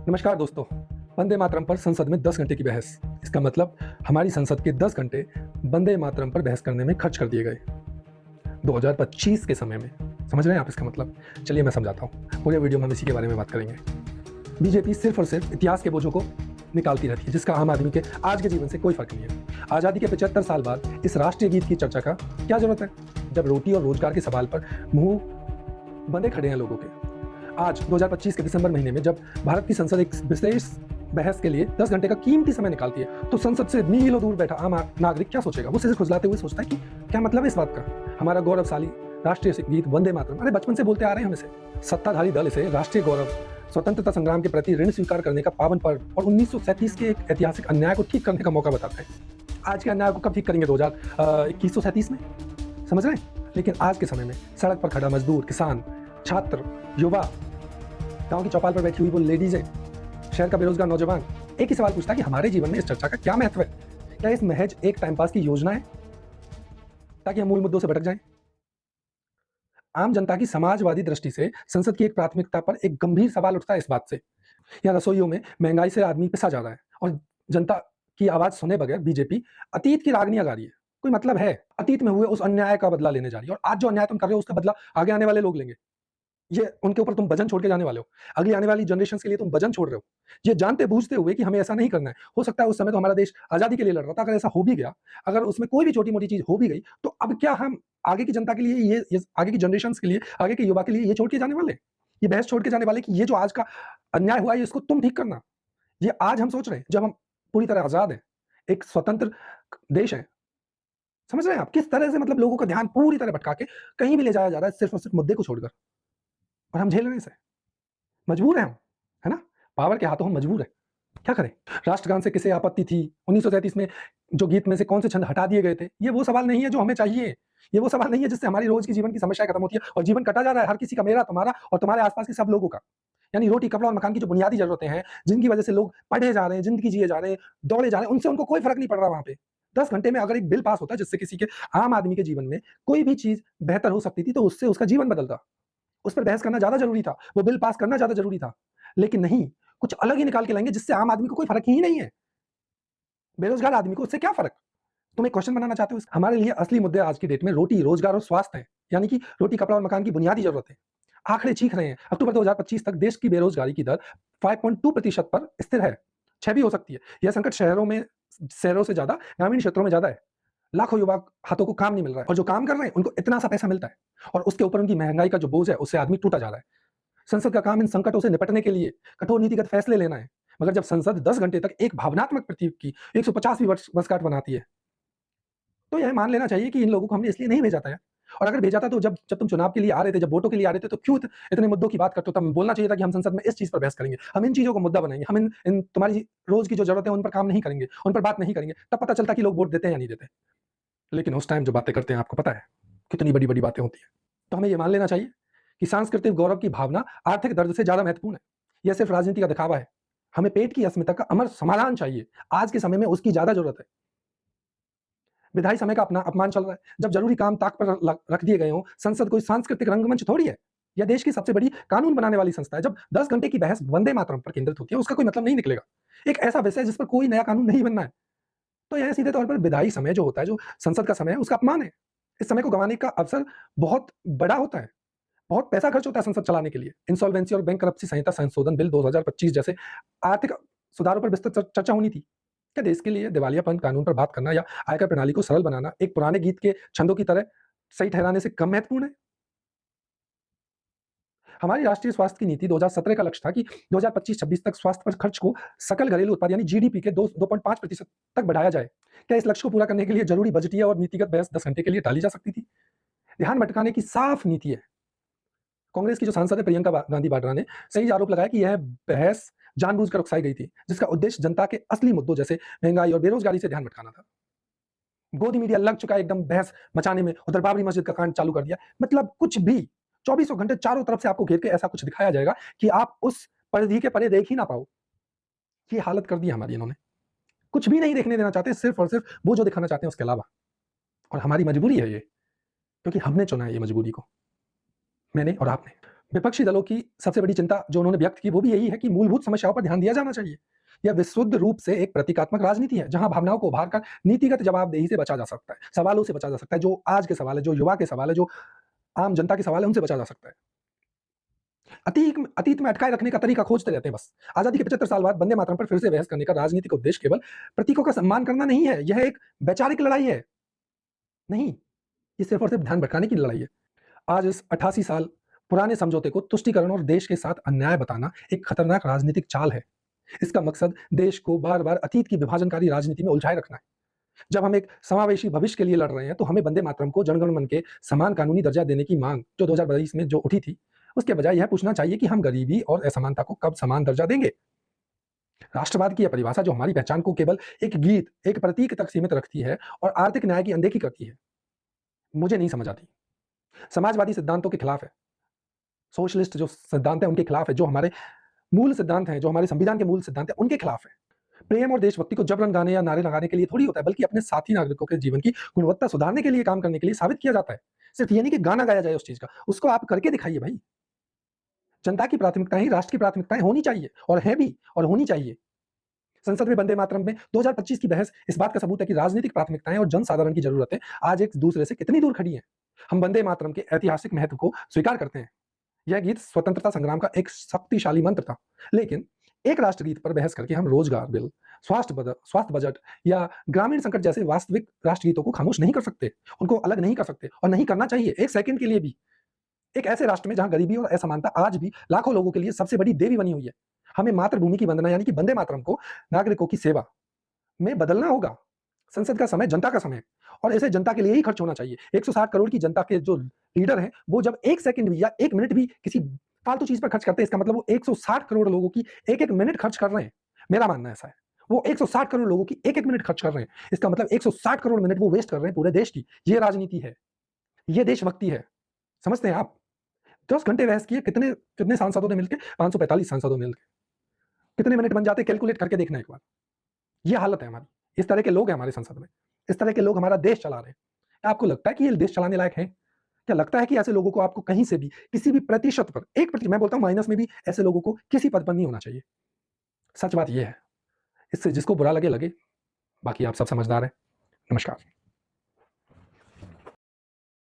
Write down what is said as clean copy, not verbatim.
नमस्कार दोस्तों। वंदे मातरम पर संसद में 10 घंटे की बहस। इसका मतलब हमारी संसद के 10 घंटे वंदे मातरम पर बहस करने में खर्च कर दिए गए 2025 के समय में। समझ रहे हैं आप इसका मतलब? चलिए मैं समझाता हूँ। पूरे वीडियो में हम इसी के बारे में बात करेंगे। बीजेपी सिर्फ और सिर्फ इतिहास के बोझों को निकालती रहती है, जिसका आम आदमी के आज के जीवन से कोई फर्क नहीं है। आज़ादी के 75 साल बाद इस राष्ट्रीय गीत की चर्चा का क्या जरूरत है, जब रोटी और रोजगार के सवाल पर मुंह बंधे खड़े हैं लोगों के। आज 2025 के दिसंबर महीने में जब भारत की संसद एक विशेष बहस के लिए 10 घंटे का कीमती समय निकालती है, तो संसद से मीलों दूर बैठा आम नागरिक क्या सोचेगा? वो सिर खुजलाते हुए सोचता है कि क्या मतलब है इस बात का? हमारा गौरवशाली राष्ट्रीय गीत वंदे मातरम, अरे बचपन से बोलते आ रहे हैं हम इसे। सत्ताधारी दल इसे राष्ट्रीय गौरव, स्वतंत्रता संग्राम के प्रति ऋण स्वीकार करने का पावन पर्व और 1937 के एक ऐतिहासिक अन्याय को ठीक करने का मौका बताते हैं। आज के अन्याय को कब ठीक करेंगे? 2021 में, समझ रहे हैं? लेकिन आज के समय में सड़क पर खड़ा मजदूर, किसान, छात्र, युवा, गांव की चौपाल पर बैठी हुई वो लेडीजें, शहर का बेरोजगार नौजवान एक ही सवाल पूछता है कि हमारे जीवन में इस चर्चा का क्या महत्व है? क्या इस महज एक टाइम पास की योजना है ताकि हम मूल मुद्दों से भटक जाएं? आम जनता की समाजवादी दृष्टि से संसद की एक प्राथमिकता पर एक गंभीर सवाल उठता है इस बात से। यहाँ रसोइयों में महंगाई से आदमी पिसा जा रहा है और जनता की आवाज सुने बगैर बीजेपी अतीत की रागनियां गा रही है। कोई मतलब है? अतीत में हुए उस अन्याय का बदला लेने जा रही है, और आज जो अन्याय तुम कर रहे हो उसका बदला आगे आने वाले लोग लेंगे। ये उनके ऊपर तुम वजन छोड़ के जाने वाले हो। अगली आने वाली जनरेशन के लिए तुम वजन छोड़ रहे हो, ये जानते बूझते हुए कि हमें ऐसा नहीं करना है। हो सकता है उस समय तो हमारा देश आजादी के लिए लड़ रहा था, अगर ऐसा हो भी गया, अगर उसमें कोई भी छोटी मोटी चीज हो भी गई, तो अब क्या हम आगे की जनता के लिए ये आगे की जनरेशन के लिए, आगे के युवा के लिए ये छोड़ के जाने वाले, ये बहस छोड़ के जाने वाले कि ये जो आज का अन्याय हुआ है इसको तुम ठीक करना? ये आज हम सोच रहे हैं जब हम पूरी तरह आजाद हैं, एक स्वतंत्र देश है। समझ रहे हैं आप किस तरह से मतलब लोगों का ध्यान पूरी तरह भटका के कहीं भी ले जाया जा रहा है, सिर्फ और सिर्फ मुद्दे को छोड़कर, और हम झेल रहे हैं इसे। मजबूर हैं हम, है ना? पावर के हाथों हम मजबूर हैं। क्या करें? राष्ट्रगान से किसे आपत्ति थी? 1937 में जो गीत में से कौन से छंद हटा दिए गए थे? ये वो सवाल नहीं है जो हमें चाहिए। ये वो सवाल नहीं है जिससे हमारी रोज की जीवन की समस्याएं खत्म होती है और जीवन कटा जा रहा है हर किसी का, मेरा, तुम्हारा और तुम्हारे आसपास के सब लोगों का। यानी रोटी, कपड़ा और मकान की जो बुनियादी जरूरतें हैं, जिनकी वजह से लोग पढ़े जा रहे हैं, जिंदगी जिए जा रहे हैं, दौड़े जा रहे हैं, उनसे उनको कोई फर्क नहीं पड़ रहा वहां पे। 10 घंटे में अगर एक बिल पास होता है जिससे किसी के आम आदमी के जीवन में कोई भी चीज बेहतर हो सकती थी, तो उससे उसका जीवन बदलता। उस पर बहस करना ज्यादा जरूरी था, वो बिल पास करना ज्यादा जरूरी था। लेकिन नहीं, कुछ अलग ही निकाल के लाएंगे जिससे आम आदमी को कोई फर्क ही नहीं है। बेरोजगार आदमी को उससे क्या फर्क? तुम एक क्वेश्चन बनाना चाहते हो? हमारे लिए असली मुद्दे आज की डेट में रोटी, रोजगार और स्वास्थ्य है। यानी कि रोटी, कपड़ा और मकान की बुनियादी जरूरत है। आंकड़े चीख रहे हैं, अक्टूबर 2025 तक देश की बेरोजगारी की दर 5.2% पर स्थिर है। 6 भी हो सकती है। यह संकट शहरों से ज्यादा ग्रामीण क्षेत्रों में ज्यादा है। लाखों युवा हाथों को काम नहीं मिल रहा है, और जो काम कर रहे हैं उनको इतना सा पैसा मिलता है, और उसके ऊपर उनकी महंगाई का जो बोझ है उससे आदमी टूटा जा रहा है। संसद का काम इन संकटों से निपटने के लिए कठोर नीतिगत फैसले लेना है। मगर जब संसद 10 घंटे तक एक भावनात्मक प्रतीक की 150वीं वर्षगांठ बनाती है, तो यह मान लेना चाहिए कि इन लोगों को हमने इसलिए नहीं भेजा था यार। और अगर भेजा था तो जब जब तुम चुनाव के लिए आ रहे थे, जब वोटों के लिए आ रहे थे, तो क्यों इतने मुद्दों की बात करते हो? तब बोलना चाहिए था कि हम संसद में इस चीज पर बहस करेंगे, हम इन चीजों को मुद्दा बनाएंगे, हम इन तुम्हारी रोज की जो जरूरत है उन पर काम नहीं करेंगे, उन पर बात नहीं करेंगे। तब पता चलता कि लोग वोट देते हैं या नहीं देते। लेकिन उस टाइम जो बातें करते हैं, आपको पता है कितनी बड़ी बड़ी बातें होती है। तो हमें यह मान लेना चाहिए कि सांस्कृतिक गौरव की भावना आर्थिक दर्द से ज्यादा महत्वपूर्ण है। यह सिर्फ राजनीति का दिखावा है। हमें पेट की अस्मिता का अमर समाधान चाहिए। आज के समय में उसकी ज्यादा जरूरत है। विधायी समय का अपना अपमान चल रहा है। जब जरूरी काम ताक पर रख दिए गए हों, संसद कोई सांस्कृतिक रंगमंच थोड़ी है। यह देश की सबसे बड़ी कानून बनाने वाली संस्था है। जब 10 घंटे की बहस वंदे मातरम पर केंद्रित होती है, उसका कोई मतलब नहीं निकलेगा। एक ऐसा विषय जिस पर कोई नया कानून नहीं बनना है, तो यह सीधे तौर पर विधायी समय जो होता है, जो संसद का समय है, उसका अपमान है। इस समय को गंवाने का अवसर बहुत बड़ा होता है। बहुत पैसा खर्च होता है संसद चलाने के लिए। इंसॉल्वेंसी और बैंक करप्सी संहिता संशोधन बिल 2025 जैसे आर्थिक सुधारों पर विस्तृत चर्चा होनी थी। क्या देश के लिए दिवालियापन कानून पर बात करना या आयकर प्रणाली को सरल बनाना एक पुराने गीत के छंदों की तरह सही ठहराने से कम महत्वपूर्ण है? हमारी राष्ट्रीय स्वास्थ्य की नीति 2017 का लक्ष्य था कि 2025-26 तक स्वास्थ्य पर खर्च को सकल घरेलू उत्पाद यानी जीडीपी के 2.5% तक बढ़ाया जाए। क्या इस लक्ष्य को पूरा करने के लिए जरूरी बजटीय और नीतिगत बहस 10 घंटे के लिए टाली जा सकती थी? ध्यान भटकाने की साफ नीति है। कांग्रेस की जो सांसद है प्रियंका गांधी वाड्रा ने सही आरोप लगाया कि यह बहस जानबूझकर उकसाई गई थी, जिसका उद्देश्य जनता के असली मुद्दों जैसे महंगाई और बेरोजगारी से ध्यान भटकाना था। गोदी मीडिया लग चुका है एकदम बहस मचाने में, उधर बाबरी मस्जिद का कांड चालू कर दिया। मतलब कुछ भी 24 घंटे चारों तरफ से आपको घेर के ऐसा कुछ दिखाया जाएगा कि आप उस परिधि के परे देख ही ना पाओ। ये हालत कर दी हमारी इन्होंने। कुछ भी नहीं देखने देना चाहते, सिर्फ और सिर्फ वो जो दिखाना चाहते हैं उसके अलावा। और हमारी मजबूरी है ये, क्योंकि हमने चुना है ये मजबूरी को, मैंने और आपने। विपक्षी दलों की सबसे बड़ी चिंता जो उन्होंने व्यक्त की वो भी यही है कि मूलभूत समस्याओं पर ध्यान दिया जाना चाहिए। यह विशुद्ध रूप से एक प्रतीकात्मक राजनीति है, जहां भावनाओं को उभार कर नीतिगत जवाबदेही से बचा जा सकता है, सवालों से बचा जा सकता है, जो आज के सवाल है, जो युवा के सवाल है, जो आम जनता के सवाल है, उनसे बचा जा सकता है। अतीत में अटकाए रखने का तरीका खोजते रहते हैं बस। आजादी के 75 साल बाद वंदे मातरम पर फिर से बहस करने का राजनीतिक उद्देश्य केवल प्रतीकों का सम्मान करना नहीं है, यह एक वैचारिक लड़ाई है। नहीं, ये सिर्फ और सिर्फ ध्यान भटकाने की लड़ाई है। आज इस 88 साल पुराने समझौते को तुष्टिकरण और देश के साथ अन्याय बताना एक खतरनाक राजनीतिक चाल है। इसका मकसद देश को बार-बार अतीत की विभाजनकारी राजनीति में उलझाए रखना है। जब हम एक समावेशी भविष्य के लिए लड़ रहे हैं, तो हमें वंदे मातरम को जनगण मन के समान कानूनी दर्जा देने की मांग जो 2022 में जो उठी थी, उसके बजाय यह पूछना चाहिए कि हम गरीबी और असमानता को कब समान दर्जा देंगे? राष्ट्रवाद की यह परिभाषा जो हमारी पहचान को केवल एक गीत, एक प्रतीक तक सीमित रखती है और आर्थिक न्याय की अनदेखी करती है, मुझे नहीं समझ आती। समाजवादी सिद्धांतों के खिलाफ है, सोशलिस्ट जो सिद्धांत हैं उनके खिलाफ है, जो हमारे मूल सिद्धांत हैं, जो हमारे संविधान के मूल सिद्धांत हैं, उनके खिलाफ है। प्रेम और देशभक्ति को जबरन गाने या नारे लगाने के लिए थोड़ी होता है, बल्कि अपने साथी नागरिकों के जीवन की गुणवत्ता सुधारने के लिए, काम करने के लिए साबित किया जाता है। सिर्फ ये नहीं कि गाना गाया जाए उस चीज़ का, उसको आप करके दिखाइए भाई। जनता की प्राथमिकताएँ ही राष्ट्र की प्राथमिकताएँ होनी चाहिए और हैं भी और होनी चाहिए। संसद में वंदे मातरम में 2025 की बहस इस बात का सबूत है कि राजनीतिक प्राथमिकताएँ और जनसाधारण की ज़रूरतें आज एक दूसरे से कितनी दूर खड़ी हैं। हम वंदे मातरम के ऐतिहासिक महत्व को स्वीकार करते हैं। यह गीत स्वतंत्रता संग्राम का एक शक्तिशाली मंत्र था। लेकिन एक राष्ट्रगीत पर बहस करके हम रोजगार बिल, स्वास्थ्य बजट या ग्रामीण संकट जैसे वास्तविक राष्ट्रगीतों को खामोश नहीं कर सकते। उनको अलग नहीं कर सकते और नहीं करना चाहिए, एक सेकंड के लिए भी। एक ऐसे राष्ट्र में जहां गरीबी और असमानता आज भी लाखों लोगों के लिए सबसे बड़ी देवी बनी हुई है, हमें मातृभूमि की वंदना यानी कि वंदे मातरम को नागरिकों की सेवा में बदलना होगा। संसद का समय जनता का समय है और इसे जनता के लिए ही खर्च होना चाहिए। 160 करोड़ की जनता के जो लीडर हैं, वो जब 1 सेकंड भी या 1 मिनट भी किसी फालतू चीज़ पर खर्च करते हैं, इसका मतलब वो 160 करोड़ लोगों की 1-1 मिनट खर्च कर रहे हैं। मेरा मानना ऐसा है। वो 160 करोड़ लोगों की 1-1 मिनट खर्च कर रहे हैं। इसका मतलब 160 करोड़ मिनट वो वेस्ट कर रहे हैं पूरे देश की। ये राजनीति है, ये देशभक्ति है। समझते हैं आप? 10 घंटे बहस किए, कितने कितने सांसदों ने मिलके 545 सांसदों ने मिलके। कितने मिनट बन जाते हैं कैलकुलेट करके देखना एक बार। ये हालत है हमारी। इस तरह के लोग हैं हमारे संसद में। इस तरह के लोग हमारा देश चला रहे हैं। क्या आपको लगता है कि ये देश चलाने लायक हैं? क्या लगता है कि ऐसे लोगों को आपको कहीं से भी, किसी भी प्रतिशत पर, 1% मैं बोलता हूँ माइनस में भी ऐसे लोगों को किसी पद पर नहीं होना चाहिए। सच बात ये है। इससे जिसको बुरा लगे, लगे। बाकी आप सब समझदार हैं। नमस्कार।